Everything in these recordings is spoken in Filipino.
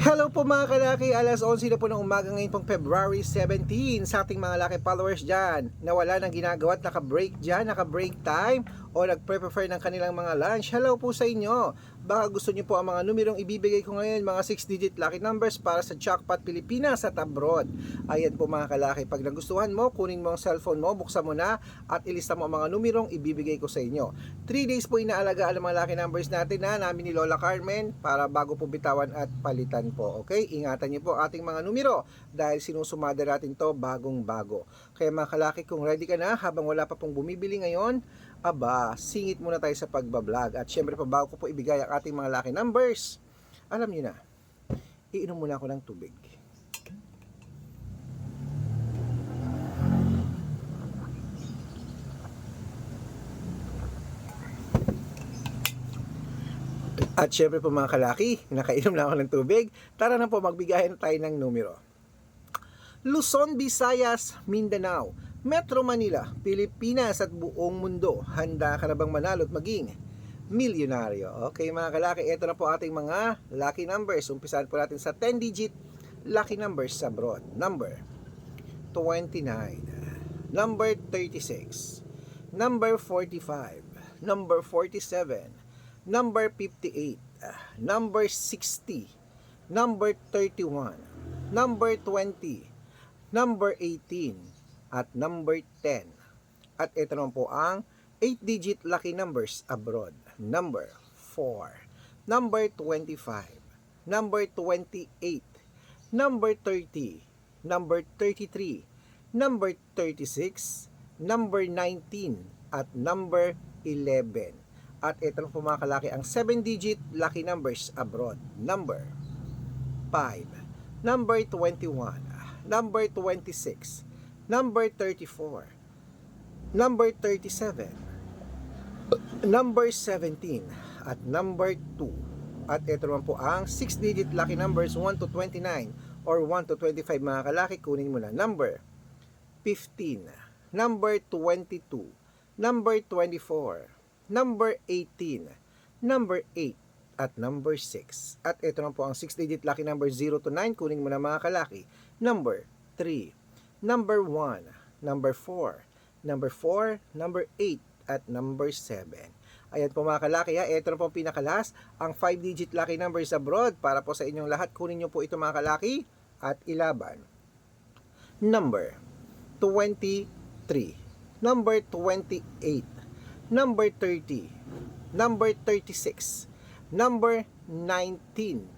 Hello po mga kalaki, alas 11 na po ng umaga ngayon pong February 17 sa ating mga laki followers dyan na wala nang ginagawa at naka-break dyan, naka-break time o nag-prepare ng kanilang mga lunch. Hello po sa inyo. Baka gusto niyo po ang mga numerong ibibigay ko ngayon, mga 6-digit lucky numbers para sa Jackpot Pilipinas at abroad. Ayan po mga kalaki, pag nagustuhan mo, kunin mo ang cellphone mo, buksan mo na at ilista mo ang mga numerong ibibigay ko sa inyo. 3 days po inaalagaan ang mga lucky numbers natin na namin ni Lola Carmen para bago po bitawan at palitan po. Okay? Ingatan niyo po ating mga numero dahil sinusumada natin to bagong bago. Kaya mga kalaki, kung ready ka na habang wala pa pong bumibili ngayon, aba, singit muna tayo sa pagbablog. At syempre pa bago ko po ibigay ang ating mga lucky numbers, alam niyo na, iinom muna ako ng tubig. At syempre po mga kalaki, nakainom na ako ng tubig. Tara na po, magbigayan na tayo ng numero. Luzon, Visayas, Mindanao, Metro Manila, Pilipinas at buong mundo. Handa ka na bang manalo at maging milyonaryo? Okay mga kalaki, ito na po ating mga lucky numbers. Umpisahan po natin sa 10-digit lucky numbers sa abroad. Number 29, number 36, number 45, number 47, number 58, number 60, number 31, number 20, number 18, at number 10. At ito naman po ang 8-digit lucky numbers abroad. Number 4, number 25, number 28, number 30, number 33, number 36, number 19, at number 11. At ito na po mga kalaki ang 7-digit lucky numbers abroad. Number 5, number 21, number 26, number 34, number 37, number 17, at number 2. At ito naman po ang 6-digit lucky numbers 1 to 29 or 1 to 25 mga kalaki. Kunin mo na. Number 15, number 22, number 24, number 18, number 8, at number 6. At ito na po ang 6-digit lucky number 0 to 9. Kunin mo na mga kalaki. Number 3, number 1, number 4, number 4, number 8, at number 7. Ayan po mga kalaki ha. Ito na po ang pinakalas, ang 5-digit lucky numbers abroad para po sa inyong lahat. Kunin nyo po ito mga kalaki at ilaban. Number 23, number 28, number 30, number 36, number 19.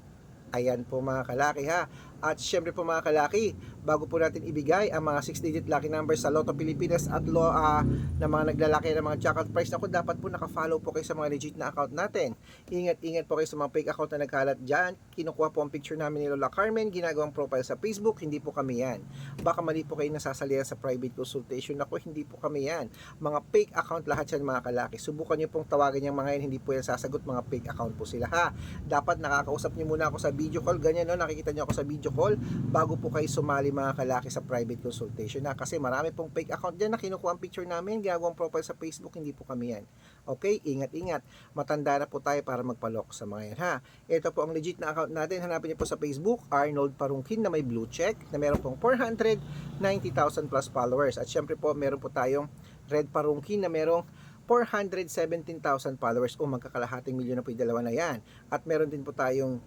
Ayan po mga kalaki ha. At syempre po mga kalaki, bago po natin ibigay ang mga 6-digit lucky numbers sa Lotto Pilipinas at na mga naglalaki ng mga jackpot prize, ako dapat po naka-follow po kayo sa mga legit na account natin. Ingat-ingat po kayo sa mga fake account na nagkalat dyan. Kinukuha po ang picture namin ni Lola Carmen, ginagawang profile sa Facebook, hindi po kami yan. Baka mali po kayo nasasalihan sa private consultation. Ako, hindi po kami yan. Mga fake account lahat yan mga kalaki. Subukan nyo pong tawagan yung mga yan, hindi po yan sasagot, mga fake account po sila ha. Dapat nakakausap nyo muna ako sa video call, ganyan no, nakikita nyo ako sa video call bago po kayo sumali mga kalaki sa private consultation na, kasi marami pong fake account dyan na kinukuha ang picture namin, ginagawang profile sa Facebook, hindi po kami yan. Okay, ingat-ingat, matanda na po tayo para magpalok sa mga yan ha. Ito po ang legit na account natin, hanapin niyo po sa Facebook, Arnold Parungkin na may blue check na meron pong 490,000 plus followers. At syempre po meron po tayong Red Parungkin na merong 417,000 followers o magkakalahating milyon na po yung dalawa na yan. At meron din po tayong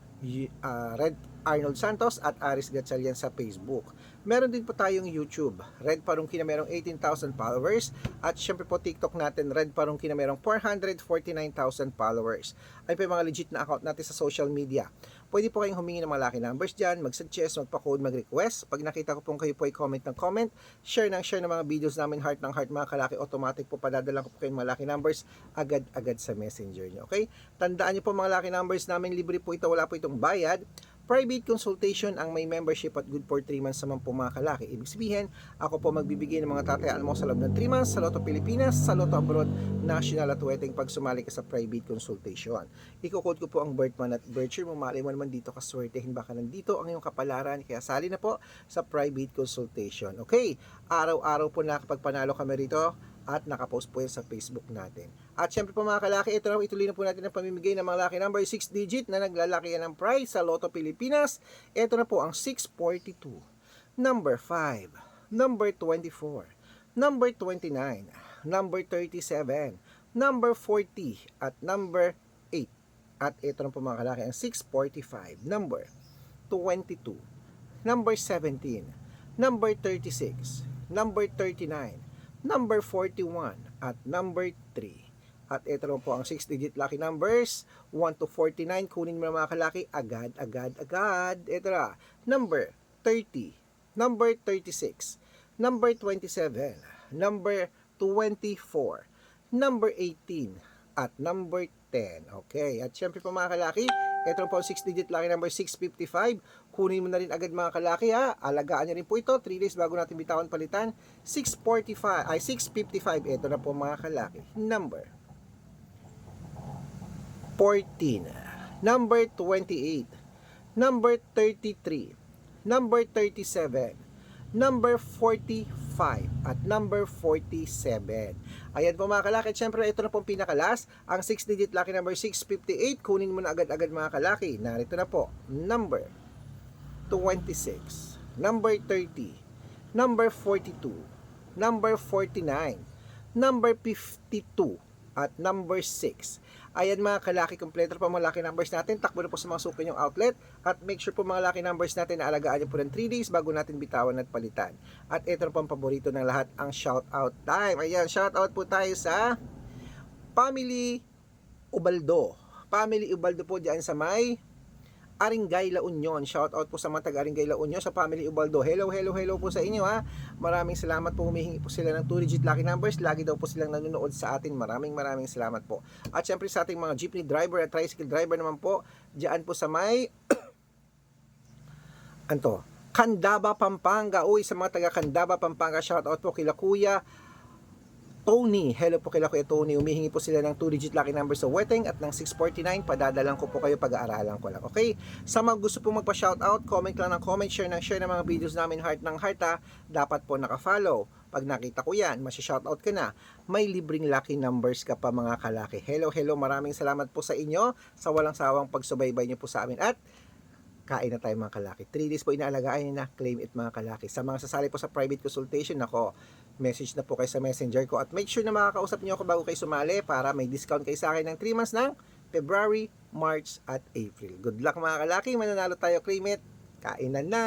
Red Arnold Santos at Aris Gatchalian sa Facebook. Meron din po tayong YouTube, Red Parungkin na merong 18,000 followers. At syempre po TikTok natin, Red Parungkin na merong 449,000 followers. Ay po yung mga legit na account natin sa social media. Pwede po kayong humingi ng mga lucky numbers dyan, mag-suggest, magpa-code, mag-request. Pag nakita ko pong kayo po ay comment ng comment, share ng mga videos namin, heart ng heart mga kalaki, automatic po padadalang ko po kayong mga lucky numbers agad-agad sa messenger nyo. Okay? Tandaan nyo po mga lucky numbers namin, libre po ito, wala po itong bayad. Private consultation ang may membership at good for 3 months naman po mga kalaki. Ibig sabihin, ako po magbibigay ng mga tatayaan mo sa loob ng 3 months sa Lotto Pilipinas, sa Lotto Abroad, National at Wedding pag sumali ka sa private consultation. Iko-code ko po ang birth month at birth year mo. Mali mo naman dito kaswertehin, baka nandito ang iyong kapalaran. Kaya sali na po sa private consultation. Okay, araw-araw po nakapagpanalo kami rito. at nakapost po yan sa Facebook natin. At syempre po mga kalaki, ito na, ituloy na po natin ang pamimigay ng mga lucky number 6 digit na naglalaki yan ng prize sa Lotto Pilipinas. Ito na po ang 642, number 5, number 24, number 29, number 37, number 40, at number 8. At ito na po mga kalaki ang 645, number 22, number 17, number 36, number 39, number 41, at number 3. At ito naman po ang 6-digit lucky numbers, 1 to 49. Kunin mo na mga kalaki, agad. Ito na, number 30, number 36, number 27, number 24, number 18, at number 10. Okay, at syempre po mga kalaki, ito na po ang 6-digit lucky number 655. Kunin mo na rin agad mga kalaki ha. Alagaan nyo rin po ito. 3 days bago natin bitawan palitan. 655. Ito na po mga kalaki. Number 14. Number 28. Number 33. Number 37. Number 45. At number 47. Ayan po mga kalaki. Siyempre ito na po ang pinakalas. Ang 6-digit lucky number 658. Kunin mo na agad-agad mga kalaki. Narito na po. Number 26, number 30, number 42, number 49, number 52, at number 6. Ayan mga kalaki, kompleto pa mga lucky numbers natin. Takbo na po sa mga suki nyong outlet. At make sure po mga lucky numbers natin na alagaan nyo po ng 3 days bago natin bitawan at palitan. At ito na po ang paborito ng lahat, ang shout out time. Ayan, shout out po tayo sa Family Ubaldo. Family Ubaldo po dyan sa may Aringay La Union. Shout out po sa mga taga Aringay La Union, sa Family Ubaldo. Hello po sa inyo ha. Maraming salamat po, humihingi po sila ng 2-digit lucky numbers. Lagi daw po silang nanonood sa atin. Maraming salamat po. At syempre sa ating mga jeepney driver at tricycle driver naman po, diyan po sa may anto, Candaba, Pampanga. Uy, sa mga taga Candaba, Pampanga, shout out po kila Kuya Tony. Hello po kila Kuya Tony. Humihingi po sila ng 2-digit lucky number sa Weteng at ng 649. Padadalang ko po kayo, pag-aaralan ko lang. Okay? Sa mga gusto po magpa-shoutout, comment lang ng comment, share ng mga videos namin, heart ng heart ha. Dapat po naka-follow. Pag nakita ko yan, masya-shoutout ka na. May libreng lucky numbers ka pa mga kalaki. Hello. Maraming salamat po sa inyo sa walang sawang pagsubaybay niyo po sa amin. At kain na tayo mga kalaki. 3 days po inaalagaan nyo na, claim it mga kalaki. Sa mga sasali po sa private consultation, ako, message na po kayo sa messenger ko. At make sure na makakausap nyo ako bago kayo sumali para may discount kayo sa akin ng 3 months ng February, March, at April. Good luck mga kalaki. Mananalo tayo, claim it. Kainan na!